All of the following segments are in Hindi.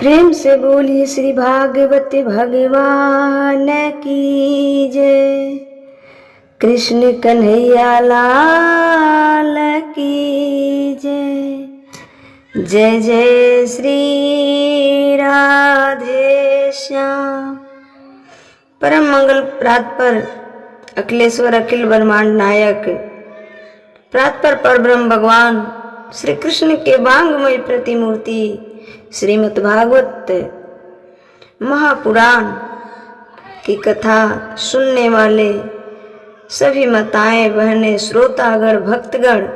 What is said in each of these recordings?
प्रेम से बोलिए श्री भागवत भगवान की जय। कृष्ण कन्हैया लाल की जय। जय जय श्री राधे श्याम। परम मंगल प्रात पर अखिलेश्वर अखिल ब्रह्मांड नायक प्रात पर परब्रह्म भगवान श्री कृष्ण के वांगमय प्रतिमूर्ति श्रीमद् भागवत महापुराण की कथा सुनने वाले सभी माताएं बहनें श्रोतागण भक्तगण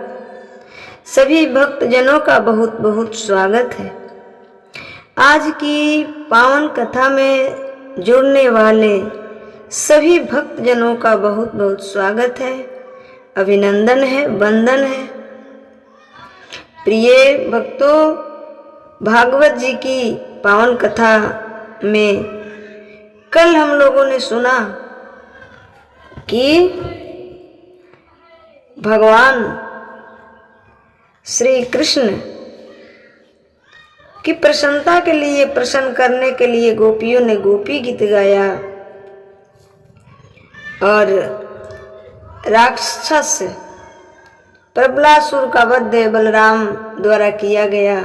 सभी भक्तजनों का बहुत बहुत स्वागत है। आज की पावन कथा में जुड़ने वाले सभी भक्तजनों का बहुत बहुत स्वागत है, अभिनंदन है, वंदन है। प्रिय भक्तों, भागवत जी की पावन कथा में कल हम लोगों ने सुना कि भगवान श्री कृष्ण की प्रसन्नता के लिए, प्रसन्न करने के लिए गोपियों ने गोपी गीत गाया और राक्षस प्रबलासुर का वध बलराम द्वारा किया गया।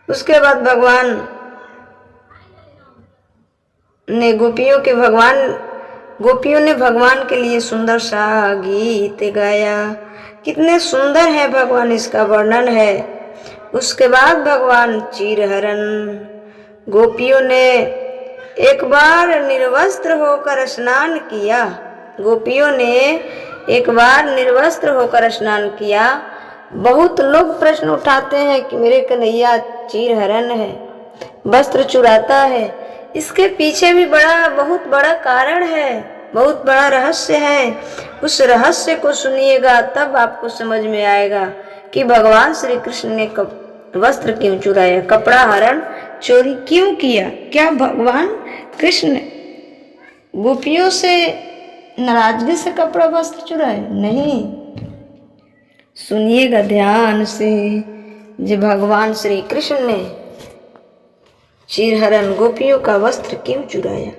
उसके बाद भगवान ने गोपियों ने भगवान के लिए सुंदर सा गीत गाया। कितने सुंदर है भगवान, इसका वर्णन है। उसके बाद भगवान चीरहरण गोपियों ने एक बार निर्वस्त्र होकर स्नान किया। गोपियों ने एक बार निर्वस्त्र होकर स्नान किया। बहुत लोग प्रश्न उठाते हैं कि मेरे कन्हैया चीरहरण है, वस्त्र चुराता है। इसके पीछे भी बहुत बड़ा कारण है, बहुत बड़ा रहस्य है। उस रहस्य को सुनिएगा तब आपको समझ में आएगा कि भगवान श्री कृष्ण ने वस्त्र क्यों चुराया, कपड़ा हरण चोरी क्यों किया। क्या भगवान कृष्ण गोपियों से नाराजगी से कपड़ा वस्त्र चुराए? नहीं, सुनिएगा ध्यान से। जो भगवान श्री कृष्ण ने चीरहरण गोपियों का वस्त्र क्यों चुराया,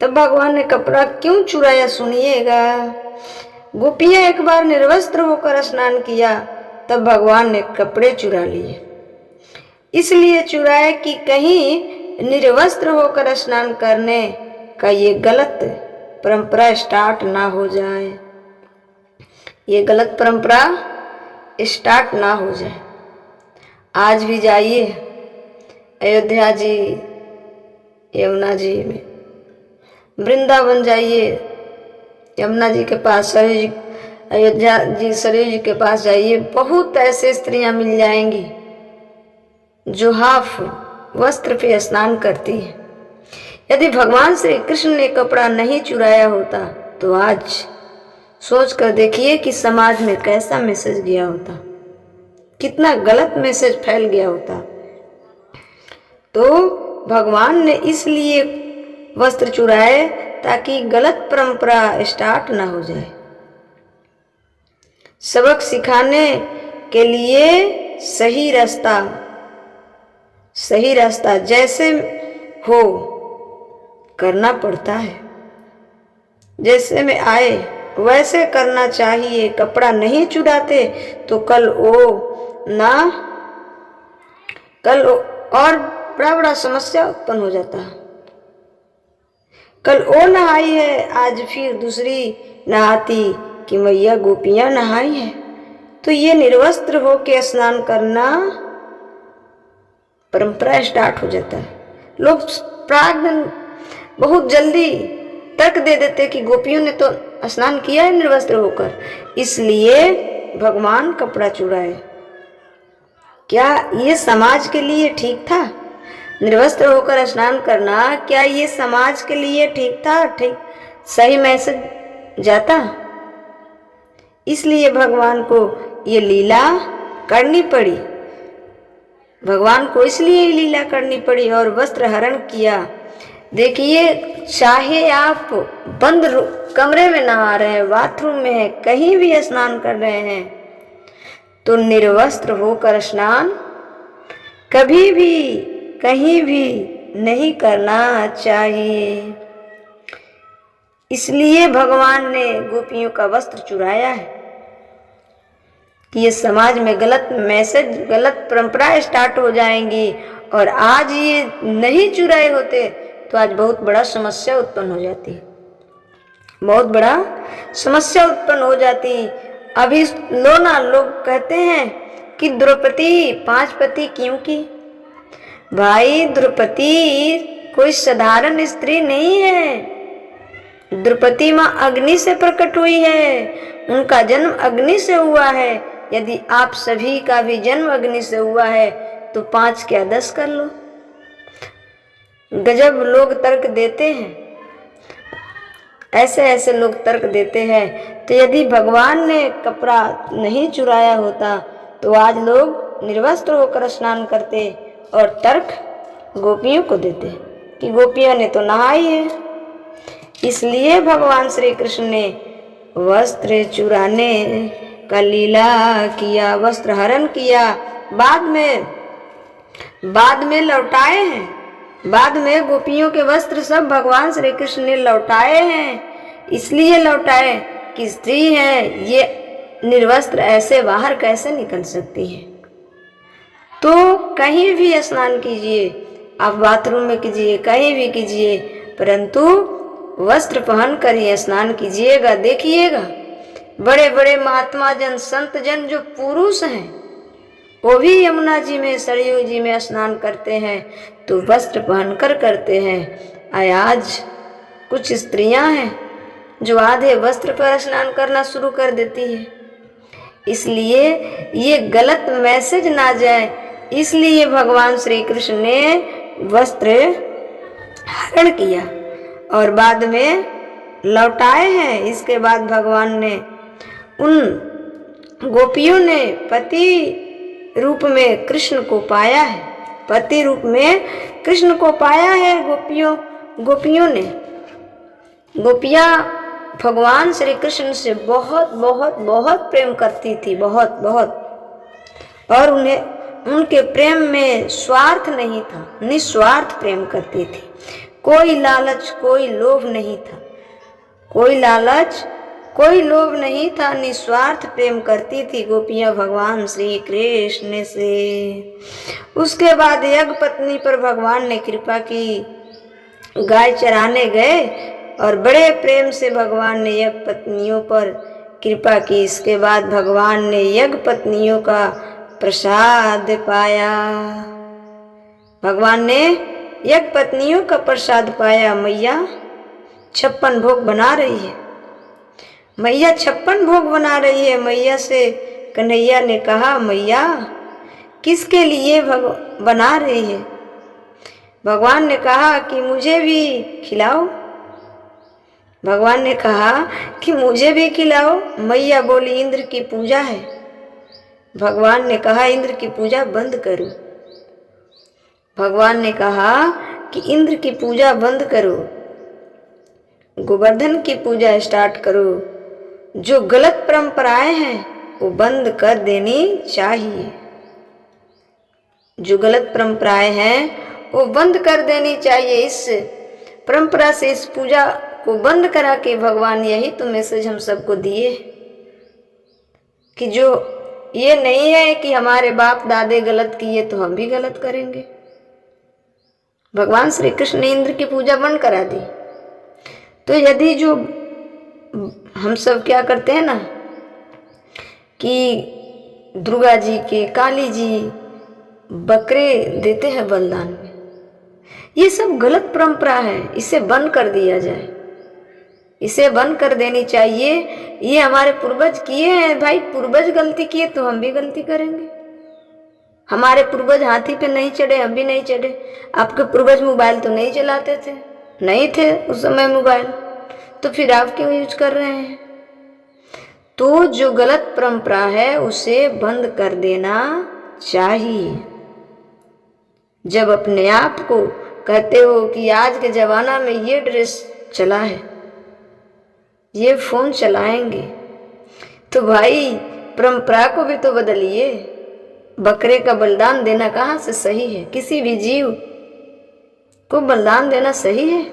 तब भगवान ने कपड़ा क्यों चुराया, सुनिएगा। गोपियां एक बार निर्वस्त्र होकर स्नान किया, तब भगवान ने कपड़े चुरा लिए। इसलिए चुराए कि कहीं निर्वस्त्र होकर स्नान करने का ये गलत परंपरा स्टार्ट ना हो जाए, ये गलत परंपरा स्टार्ट ना हो जाए। आज भी जाइए अयोध्या जी, यमुना जी में, वृंदावन जाइए, यमुना जी के पास, सरयू जी, अयोध्या जी सरयू जी के पास जाइए। बहुत ऐसे स्त्रियां मिल जाएंगी जो हाफ वस्त्र पे स्नान करती है। यदि भगवान श्री कृष्ण ने कपड़ा नहीं चुराया होता तो आज सोच कर देखिए कि समाज में कैसा मैसेज गया होता, कितना गलत मैसेज फैल गया होता। तो भगवान ने इसलिए वस्त्र चुराए ताकि गलत परंपरा स्टार्ट ना हो जाए। सबक सिखाने के लिए सही रास्ता जैसे हो करना पड़ता है, जैसे में आए वैसे करना चाहिए। कपड़ा नहीं चुराते तो कल और बड़ा समस्या उत्पन्न हो जाता है। कल वो नहाई है, आज फिर दूसरी नहाती कि मैया गोपियां नहाई है, तो ये निर्वस्त्र होके स्नान करना परंपरा स्टार्ट हो जाता है। लोग प्राग्ञ बहुत जल्दी तर्क दे देते कि गोपियों ने तो स्नान किया है निर्वस्त्र होकर, इसलिए भगवान कपड़ा चुराए। क्या ये समाज के लिए ठीक था? निर्वस्त्र होकर स्नान करना क्या ये समाज के लिए ठीक था? ठीक सही मैसेज जाता? इसलिए भगवान को ये लीला करनी पड़ी। भगवान को इसलिए लीला करनी पड़ी और वस्त्र हरण किया। देखिए, चाहे आप बंद कमरे में नहा रहे हैं, बाथरूम में है, कहीं भी स्नान कर रहे हैं, तो निर्वस्त्र होकर स्नान कभी भी कहीं भी नहीं करना चाहिए। इसलिए भगवान ने गोपियों का वस्त्र चुराया है कि ये समाज में गलत मैसेज, गलत परंपरा स्टार्ट हो जाएंगी। और आज ये नहीं चुराए होते तो आज बहुत बड़ा समस्या उत्पन्न हो जाती, बहुत बड़ा समस्या उत्पन्न हो जाती। अभी लोग कहते हैं कि द्रौपदी 5 पति क्यों की। भाई द्रौपदी कोई साधारण स्त्री नहीं है। द्रौपदी माँ अग्नि से प्रकट हुई है, उनका जन्म अग्नि से हुआ है। यदि आप सभी का भी जन्म अग्नि से हुआ है तो 5 क्या 10 कर लो। गजब लोग तर्क देते हैं, ऐसे ऐसे लोग तर्क देते हैं। तो यदि भगवान ने कपड़ा नहीं चुराया होता तो आज लोग निर्वस्त्र होकर स्नान करते और तर्क गोपियों को देते कि गोपियों ने तो नहाई है। इसलिए भगवान श्री कृष्ण ने वस्त्र चुराने का लीला किया, वस्त्र हरण किया, बाद में लौटाए हैं। बाद में गोपियों के वस्त्र सब भगवान श्री कृष्ण ने लौटाए हैं। इसलिए लौटाए कि स्त्री है, ये निर्वस्त्र ऐसे बाहर कैसे निकल सकती है। तो कहीं भी स्नान कीजिए, आप बाथरूम में कीजिए, कहीं भी कीजिए, परंतु वस्त्र पहन कर ही स्नान कीजिएगा। देखिएगा बड़े बड़े महात्मा जन, संत जन जो पुरुष हैं वो भी यमुना जी में, सरयू जी में स्नान करते हैं तो वस्त्र पहनकर करते हैं। आज कुछ स्त्रियां हैं जो आधे वस्त्र पर स्नान करना शुरू कर देती है। इसलिए ये गलत मैसेज ना जाए, इसलिए भगवान श्री कृष्ण ने वस्त्र हरण किया और बाद में लौटाए हैं। इसके बाद भगवान ने उन गोपियों ने पति रूप में कृष्ण को पाया है, पति रूप में कृष्ण को पाया है। गोपियों ने, गोपियां भगवान श्री कृष्ण से बहुत बहुत बहुत प्रेम करती थी, बहुत बहुत। और उनके प्रेम में स्वार्थ नहीं था, निस्वार्थ प्रेम करती थी। कोई लालच, कोई लोभ नहीं था, कोई लालच, कोई लोभ नहीं था, निस्वार्थ प्रेम करती थी गोपियां भगवान श्री कृष्ण से। उसके बाद यज्ञ पत्नी पर भगवान ने कृपा की, गाय चराने गए और बड़े प्रेम से भगवान ने यज्ञ पत्नियों पर कृपा की। इसके बाद भगवान ने यज्ञ पत्नियों का प्रसाद पाया, भगवान ने यज्ञ पत्नियों का प्रसाद पाया। मैया 56 भोग बना रही है, मैया 56 भोग बना रही है। मैया से कन्हैया ने कहा, मैया किसके लिए बना रही है। भगवान ने कहा कि मुझे भी खिलाओ, भगवान ने कहा कि मुझे भी खिलाओ। मैया बोली इंद्र की पूजा है। भगवान ने कहा इंद्र की पूजा बंद करो। भगवान ने कहा कि इंद्र की पूजा बंद करो, गोवर्धन की पूजा स्टार्ट करो। जो गलत परंपराएं हैं वो बंद कर देनी चाहिए, जो गलत परंपराएं हैं वो बंद कर देनी चाहिए। इस परंपरा से, इस पूजा को बंद करा के भगवान यही तो मैसेज हम सबको दिए कि जो ये नहीं है कि हमारे बाप दादे गलत किए तो हम भी गलत करेंगे। भगवान श्री कृष्ण ने इंद्र की पूजा बंद करा दी। तो यदि जो हम सब क्या करते हैं ना कि दुर्गा जी के, काली जी बकरे देते हैं बलिदान में, ये सब गलत परंपरा है। इसे बंद कर दिया जाए, इसे बंद कर देनी चाहिए। ये हमारे पूर्वज किए हैं भाई, पूर्वज गलती किए तो हम भी गलती करेंगे। हमारे पूर्वज हाथी पे नहीं चढ़े, हम भी नहीं चढ़े। आपके पूर्वज मोबाइल तो नहीं चलाते थे, नहीं थे उस समय मोबाइल, तो फिर आप क्यों यूज कर रहे हैं। तो जो गलत परंपरा है उसे बंद कर देना चाहिए। जब अपने आप को कहते हो कि आज के ज़माना में ये ड्रेस चला है, ये फ़ोन चलाएंगे, तो भाई परंपरा को भी तो बदलिए। बकरे का बलिदान देना कहाँ से सही है? किसी भी जीव को बलिदान देना सही है?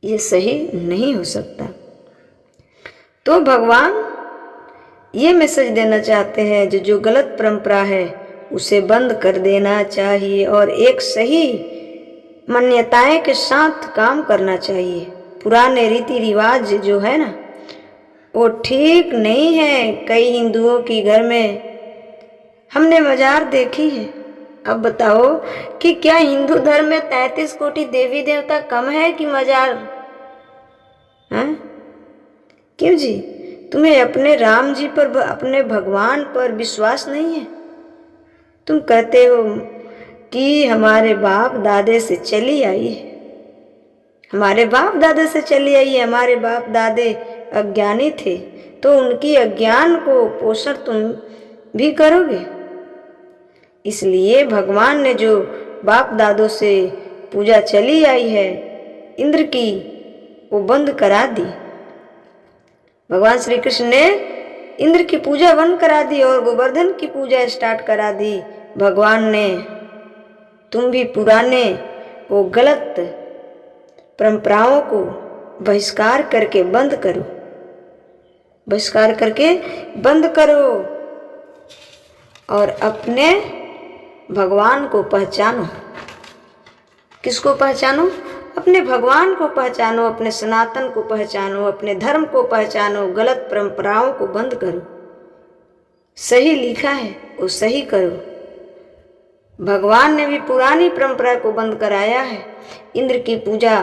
ये सही नहीं हो सकता। तो भगवान ये मैसेज देना चाहते हैं, जो गलत परंपरा है उसे बंद कर देना चाहिए और एक सही मान्यताएं के साथ काम करना चाहिए। पुराने रीति रिवाज जो है ना, वो ठीक नहीं है। कई हिंदुओं की घर में हमने मजार देखी है। अब बताओ कि क्या हिंदू धर्म में 33 कोटि देवी देवता कम है कि मजार? हैं? क्यों जी? तुम्हें अपने राम जी पर, अपने भगवान पर विश्वास नहीं है? तुम कहते हो कि हमारे बाप दादे से चली आई है, हमारे बाप दादे से चली आई है, हमारे बाप दादे अज्ञानी थे, तो उनकी अज्ञान को पोषण तुम भी करोगे। इसलिए भगवान ने जो बाप दादों से पूजा चली आई है इंद्र की, वो बंद करा दी। भगवान श्री कृष्ण ने इंद्र की पूजा बंद करा दी और गोवर्धन की पूजा स्टार्ट करा दी भगवान ने। तुम भी पुराने वो गलत परंपराओं को बहिष्कार करके बंद करो, बहिष्कार करके बंद करो और अपने भगवान को पहचानो। किसको पहचानो? अपने भगवान को पहचानो, अपने सनातन को पहचानो, अपने धर्म को पहचानो। गलत परंपराओं को बंद करो। सही लिखा है वो सही करो। भगवान ने भी पुरानी परंपरा को बंद कराया है, इंद्र की पूजा।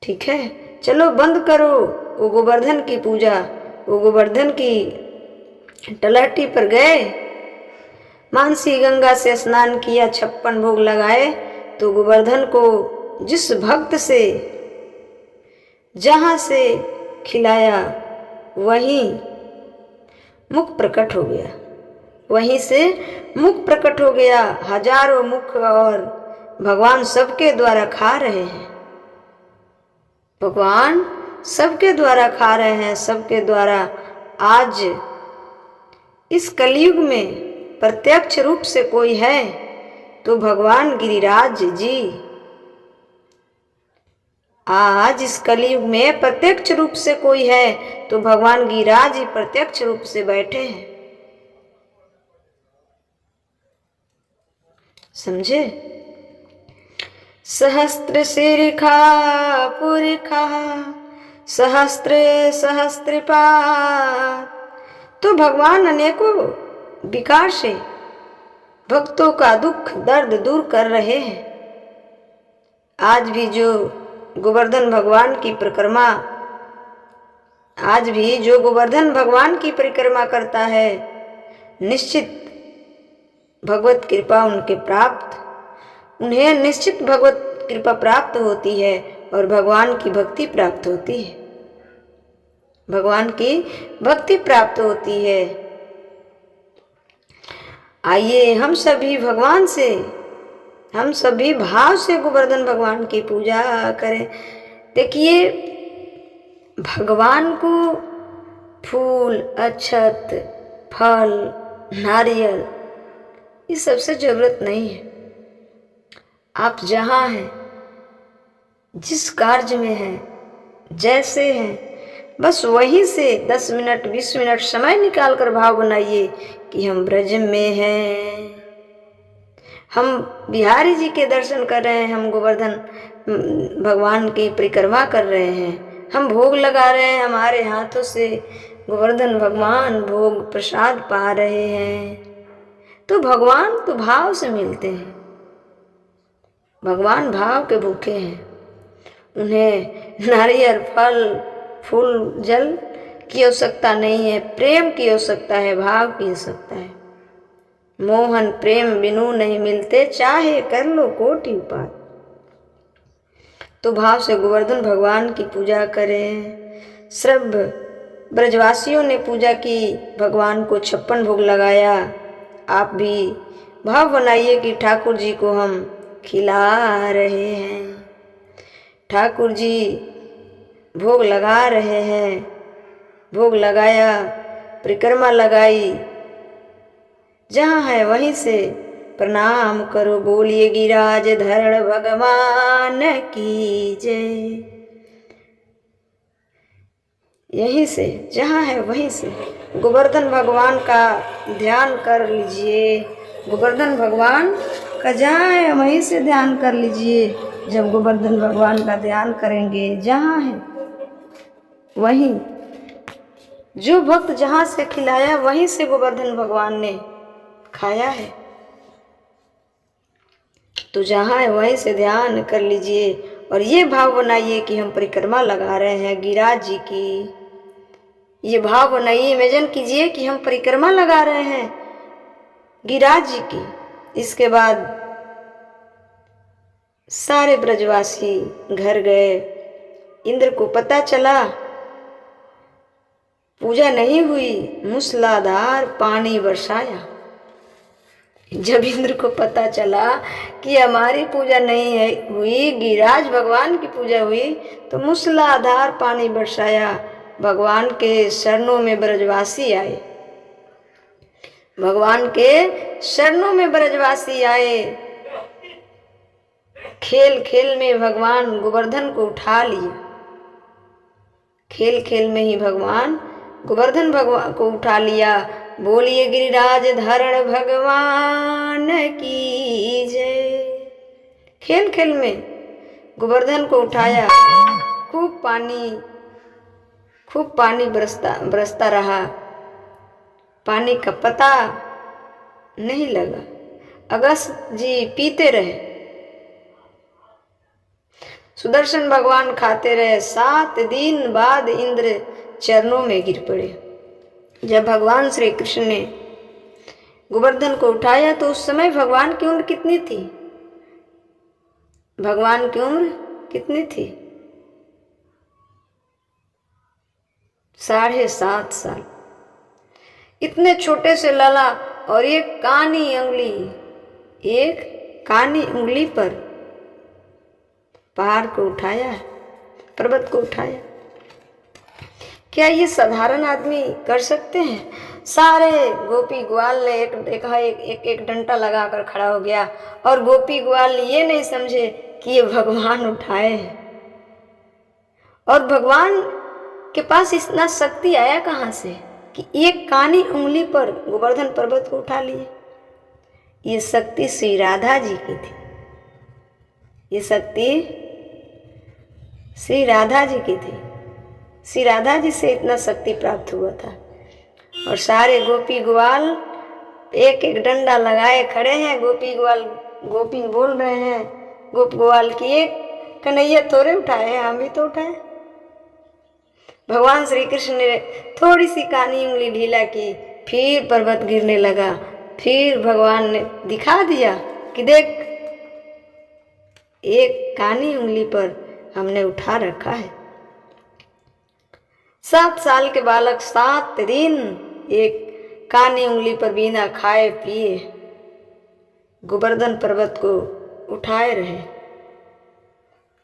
ठीक है, चलो बंद करो वो गोवर्धन की पूजा। वो गोवर्धन की तलहटी पर गए, मानसी गंगा से स्नान किया, 56 भोग लगाए, तो गोवर्धन को जिस भक्त से जहां से खिलाया वहीं मुख प्रकट हो गया, वहीं से मुख प्रकट हो गया। हजारों मुख और भगवान सबके द्वारा खा रहे हैं, भगवान सबके द्वारा खा रहे हैं, सबके द्वारा। आज इस कलयुग में प्रत्यक्ष रूप से कोई है तो भगवान गिरिराज जी। आज इस कलयुग में प्रत्यक्ष रूप से कोई है तो भगवान गिरिराज जी प्रत्यक्ष रूप से बैठे हैं। समझे? सहस्त्र शिरखा पुरखा सहस्त्र सहस्त्रपाद। तो भगवान अनेकों विकार से भक्तों का दुख दर्द दूर कर रहे हैं। आज भी जो गोवर्धन भगवान की परिक्रमा, आज भी जो गोवर्धन भगवान की परिक्रमा करता है, निश्चित भगवत कृपा उनके प्राप्त, उन्हें निश्चित भगवत कृपा प्राप्त होती है और भगवान की भक्ति प्राप्त होती है, भगवान की भक्ति प्राप्त होती है। आइए हम सभी भगवान से, हम सभी भाव से गोवर्धन भगवान की पूजा करें। देखिए, भगवान को फूल, अक्षत, फल, नारियल ये सबसे जरूरत नहीं है। आप जहाँ हैं, जिस कार्य में हैं, जैसे हैं, बस वहीं से 10 मिनट 20 मिनट समय निकाल कर भाव बनाइए कि हम ब्रज में हैं, हम बिहारी जी के दर्शन कर रहे हैं, हम गोवर्धन भगवान की परिक्रमा कर रहे हैं, हम भोग लगा रहे हैं, हमारे हाथों से गोवर्धन भगवान भोग प्रसाद पा रहे हैं। तो भगवान तो भाव से मिलते हैं, भगवान भाव के भूखे हैं। उन्हें नारियल, फल, फूल, जल की आवश्यकता नहीं है, प्रेम की आवश्यकता है, भाव की आवश्यकता है। मोहन प्रेम बिनु नहीं मिलते, चाहे कर लो कोटि उपाय। तो भाव से गोवर्धन भगवान की पूजा करें। सब ब्रजवासियों ने पूजा की, भगवान को 56 भोग लगाया। आप भी भाव बनाइए कि ठाकुर जी को हम खिला रहे हैं, ठाकुर जी भोग लगा रहे हैं। भोग लगाया परिक्रमा लगाई, जहाँ है वहीं से प्रणाम करो, बोलिए गिरिराज धरण भगवान की जय। यहीं से, जहाँ है वहीं से गोवर्धन भगवान का ध्यान कर लीजिए। गोवर्धन भगवान का जहाँ है वहीं से ध्यान कर लीजिए। जब गोवर्धन भगवान का ध्यान करेंगे, जहाँ है वहीं, जो भक्त जहाँ से खिलाया वहीं से गोवर्धन भगवान ने खाया है। तो जहाँ है वहीं से ध्यान कर लीजिए और ये भाव बनाइए कि हम परिक्रमा लगा रहे हैं गिरिराज जी की। ये भाव बनाइए, इमेजिन कीजिए कि हम परिक्रमा लगा रहे हैं गिरिराज जी की। इसके बाद सारे ब्रजवासी घर गए। इंद्र को पता चला पूजा नहीं हुई, मूसलाधार पानी बरसाया। जब इंद्र को पता चला कि हमारी पूजा नहीं है हुई, गिरिराज भगवान की पूजा हुई, तो मूसलाधार पानी बरसाया। भगवान के शरणों में ब्रजवासी आए, भगवान के शरणों में ब्रजवासी आए। खेल खेल में भगवान गोवर्धन को उठा लिया। खेल खेल में ही भगवान गोवर्धन भगवान को उठा लिया। बोलिए गिरिराज धरण भगवान की जय। खेल खेल में गोवर्धन को उठाया। खूब पानी बरसता रहा। पानी का पता नहीं लगा। अगस्त जी पीते रहे, सुदर्शन भगवान खाते रहे। 7 दिन बाद इंद्र चरणों में गिर पड़े। जब भगवान श्री कृष्ण ने गोवर्धन को उठाया तो उस समय भगवान की उम्र कितनी थी? भगवान की उम्र कितनी थी? 7.5 साल। इतने छोटे से लाला और एक कानी उंगली पर पहाड़ को उठाया, पर्वत को उठाया। क्या ये साधारण आदमी कर सकते हैं? सारे गोपी ग्वाल ने एक डंडा लगाकर खड़ा हो गया और गोपी ग्वाल ये नहीं समझे कि ये भगवान उठाए हैं। और भगवान के पास इतना शक्ति आया कहाँ से कि एक कानी उंगली पर गोवर्धन पर्वत को उठा लिए? ये शक्ति श्री राधा जी की थी। ये शक्ति श्री राधा जी की थी। श्री राधा जी से इतना शक्ति प्राप्त हुआ था। और सारे गोपी ग्वाल एक एक डंडा लगाए खड़े हैं। गोपी बोल रहे हैं, गोप ग्वाल की एक कन्हैया थोड़े उठाए हैं, हम भी तो उठाए। भगवान श्री कृष्ण ने थोड़ी सी कानी उंगली ढीला की, फिर पर्वत गिरने लगा। फिर भगवान ने दिखा दिया कि देख, एक कानी उंगली पर हमने उठा रखा है। 7 साल के बालक 7 दिन एक कानी उंगली पर बिना खाए पिए गोवर्धन पर्वत को उठाए रहे।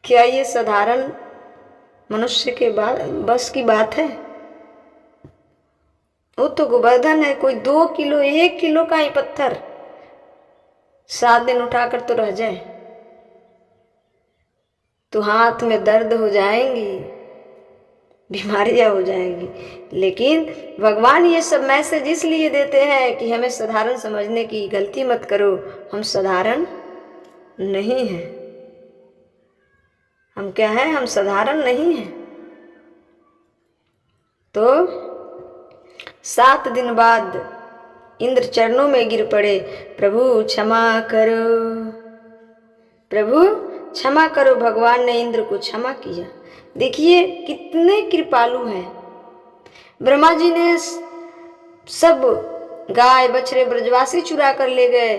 क्या ये साधारण मनुष्य के बस की बात है? वो तो गोवर्धन है, कोई 2 किलो 1 किलो का ही पत्थर 7 दिन उठाकर तो रह जाए तो हाथ में दर्द हो जाएंगी, बीमारियां हो जाएंगी। लेकिन भगवान ये सब मैसेज इसलिए देते हैं कि हमें साधारण समझने की गलती मत करो। हम साधारण नहीं हैं। हम क्या हैं? हम साधारण नहीं हैं। तो 7 दिन बाद इंद्र चरणों में गिर पड़े। प्रभु क्षमा करो, प्रभु क्षमा करो। भगवान ने इंद्र को क्षमा किया। देखिए कितने कृपालु हैं। ब्रह्मा जी ने सब गाय बछड़े ब्रजवासी चुरा कर ले गए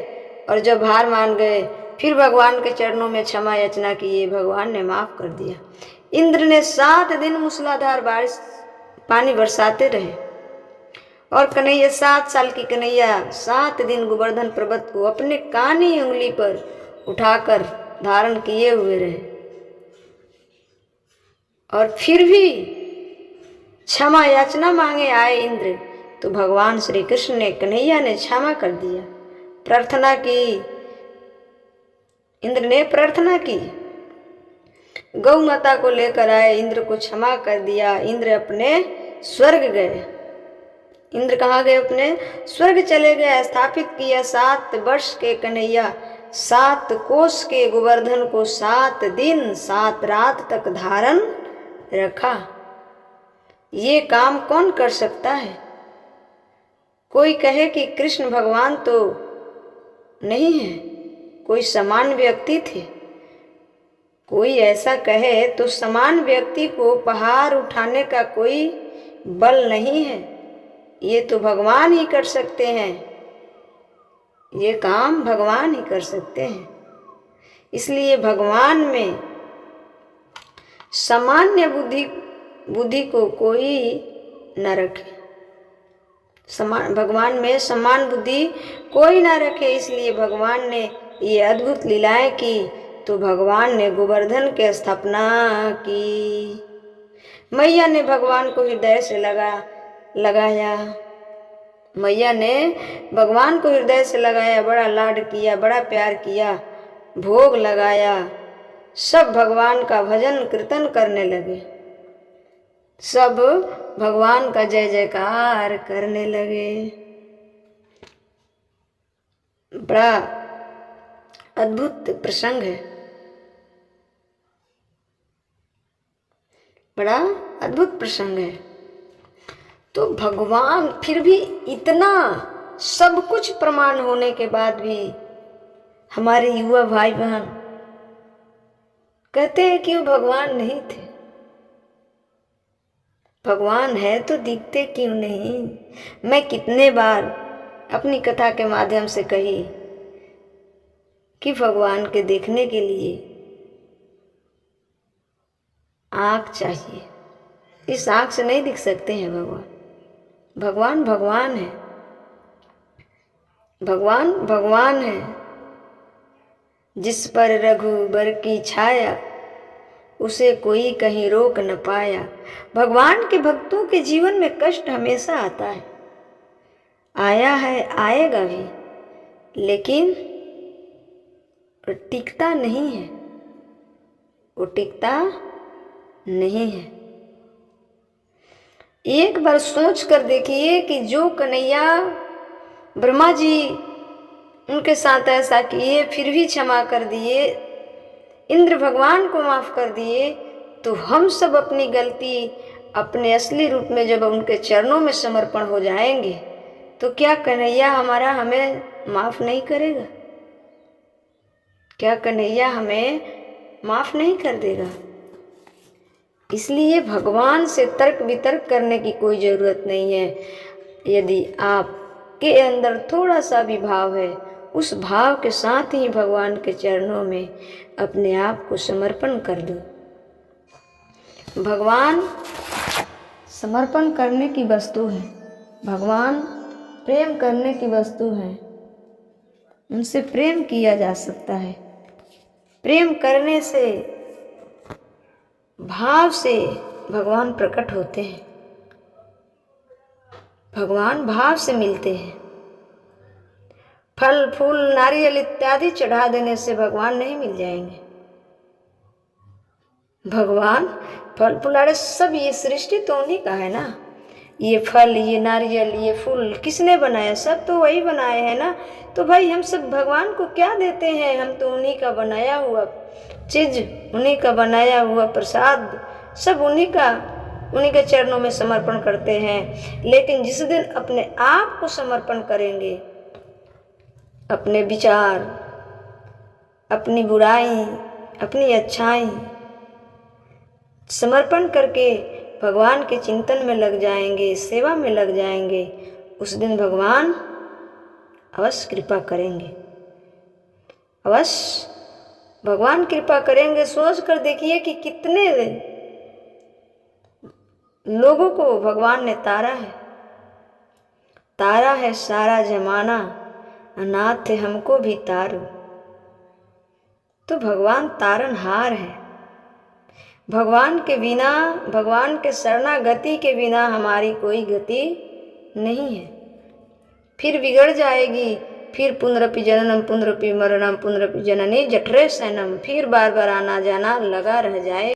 और जब हार मान गए फिर भगवान के चरणों में क्षमा याचना की, भगवान ने माफ कर दिया। इंद्र ने 7 दिन मूसलाधार बारिश पानी बरसाते रहे और कन्हैया 7 साल की कन्हैया 7 दिन गोवर्धन पर्वत को अपने कानी उंगली पर उठाकर धारण किए हुए रहे और फिर भी क्षमा याचना मांगे आए इंद्र तो भगवान श्री कृष्ण ने, कन्हैया ने क्षमा कर दिया। प्रार्थना की, इंद्र ने प्रार्थना की, गौ माता को लेकर आए, इंद्र को क्षमा कर दिया। इंद्र अपने स्वर्ग गए। इंद्र कहाँ गए? अपने स्वर्ग चले गए। स्थापित किया 7 वर्ष के कन्हैया 7 कोस के गोवर्धन को 7 दिन 7 रात तक धारण रखा। ये काम कौन कर सकता है? कोई कहे कि कृष्ण भगवान तो नहीं है, कोई समान व्यक्ति थे। कोई ऐसा कहे तो समान व्यक्ति को पहाड़ उठाने का कोई बल नहीं है, ये तो भगवान ही कर सकते हैं, ये काम भगवान ही कर सकते हैं। इसलिए भगवान में सामान्य बुद्धि को कोई न रखे, भगवान में समान बुद्धि कोई ना रखे। इसलिए भगवान ने ये अद्भुत लीलाएं की। तो भगवान ने गोवर्धन की स्थापना की। मैया ने भगवान को हृदय से लगाया। मैया ने भगवान को हृदय से लगाया, बड़ा लाड किया, बड़ा प्यार किया, भोग लगाया। सब भगवान का भजन कीर्तन करने लगे, सब भगवान का जय जयकार करने लगे। बड़ा अद्भुत प्रसंग है, बड़ा अद्भुत प्रसंग है। तो भगवान फिर भी इतना सब कुछ प्रमाण होने के बाद भी हमारे युवा भाई बहन कहते हैं कि वो भगवान नहीं थे। भगवान है तो दिखते क्यों नहीं? मैं कितने बार अपनी कथा के माध्यम से कही कि भगवान के देखने के लिए आँख चाहिए। इस आँख से नहीं दिख सकते हैं भगवान। भगवान भगवान है, भगवान भगवान है। जिस पर रघुबर की छाया, उसे कोई कहीं रोक न पाया। भगवान के भक्तों के जीवन में कष्ट हमेशा आता है, आया है, आएगा भी, लेकिन वो टिकता नहीं है, वो टिकता नहीं है। एक बार सोच कर देखिए कि जो कन्हैया ब्रह्मा जी उनके साथ ऐसा किए, फिर भी क्षमा कर दिए, इंद्र भगवान को माफ कर दिए, तो हम सब अपनी गलती अपने असली रूप में जब उनके चरणों में समर्पण हो जाएंगे, तो क्या कन्हैया हमें माफ नहीं करेगा? क्या कन्हैया हमें माफ नहीं कर देगा? इसलिए भगवान से तर्क वितर्क करने की कोई ज़रूरत नहीं है। यदि आपके अंदर थोड़ा सा भी भाव है, उस भाव के साथ ही भगवान के चरणों में अपने आप को समर्पण कर दो। भगवान समर्पण करने की वस्तु है, भगवान प्रेम करने की वस्तु है। उनसे प्रेम किया जा सकता है। प्रेम करने से, भाव से भगवान प्रकट होते हैं, भगवान भाव से मिलते हैं। फल फूल नारियल इत्यादि चढ़ा देने से भगवान नहीं मिल जाएंगे। भगवान फल फूल, अरे सब ये सृष्टि तो उन्हीं का है ना। ये फल, ये नारियल, ये फूल किसने बनाया? सब तो वही बनाए हैं ना। तो भाई हम सब भगवान को क्या देते हैं? हम तो उन्हीं का बनाया हुआ चीज, उन्हीं का बनाया हुआ प्रसाद, सब उन्हीं के चरणों में समर्पण करते हैं। लेकिन जिस दिन अपने आप को समर्पण करेंगे, अपने विचार, अपनी बुराई, अपनी अच्छाई समर्पण करके भगवान के चिंतन में लग जाएंगे, सेवा में लग जाएंगे, उस दिन भगवान अवश्य कृपा करेंगे, अवश्य भगवान कृपा करेंगे। सोच कर देखिए कि कितने लोगों को भगवान ने तारा है सारा जमाना, अनाथ है हमको भी तारो। तो भगवान तारनहार है। भगवान के बिना, भगवान के शरणागति के बिना हमारी कोई गति नहीं है, फिर बिगड़ जाएगी, फिर पुनरपि जननम पुनरपि मरणम पुनरपि जननी जठरे सैनम, फिर बार बार आना जाना लगा रह जाए।